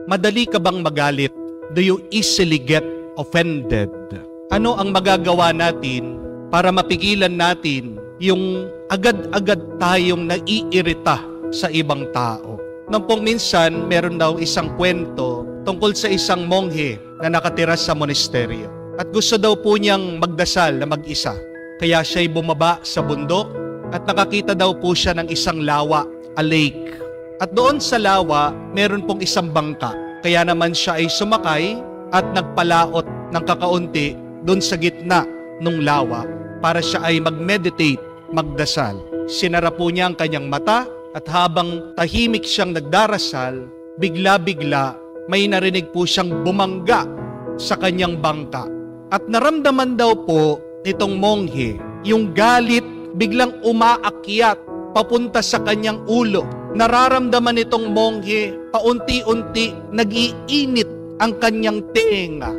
Madali ka bang magalit? Do you easily get offended? Ano ang magagawa natin para mapigilan natin yung agad-agad tayong naiirita sa ibang tao? Nang pong minsan, meron daw isang kwento tungkol sa isang monghe na nakatira sa monasteryo. At gusto daw po niyang magdasal na mag-isa. Kaya siya'y bumaba sa bundok at nakakita daw po siya ng isang lawa, a lake. At doon sa lawa, meron pong isang bangka. Kaya naman siya ay sumakay at nagpalaot ng kakaunti doon sa gitna ng lawa para siya ay mag-meditate, magdasal. Sinara po niya ang kanyang mata at habang tahimik siyang nagdarasal, bigla-bigla may narinig po siyang bumangga sa kanyang bangka. At naramdaman daw po nitong monghe yung galit biglang umaakyat papunta sa kanyang ulo. Nararamdaman nitong monghe, paunti-unti nag-iinit ang kanyang tenga.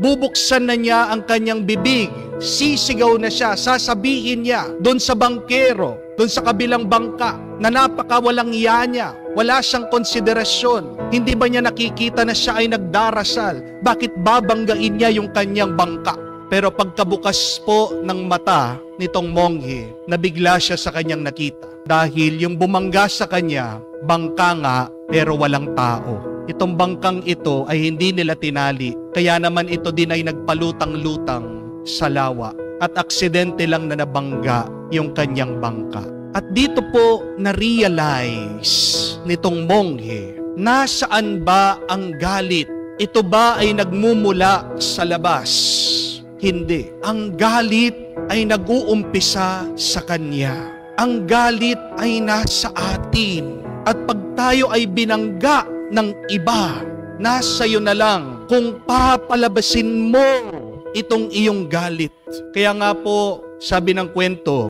Bubuksan na niya ang kanyang bibig. Sisigaw na siya, sasabihin niya doon sa bangkero, doon sa kabilang bangka, na napakawalang iya niya. Wala siyang konsiderasyon. Hindi ba niya nakikita na siya ay nagdarasal? Bakit babanggain niya yung kanyang bangka? Pero pagkabukas po ng mata nitong monghe, nabigla siya sa kanyang nakita. Dahil yung bumangga sa kanya, bangka nga pero walang tao. Itong bangkang ito ay hindi nila tinali, kaya naman ito din ay nagpalutang-lutang sa lawa at aksidente lang na nabangga yung kanyang bangka. At dito po na-realize nitong monghe, nasaan ba ang galit? Ito ba ay nagmumula sa labas? Hindi. Ang galit ay nag-uumpisa sa kanya. Ang galit ay nasa atin. At pag tayo ay binangga ng iba, nasa iyo na lang kung papalabasin mo itong iyong galit. Kaya nga po, sabi ng kwento,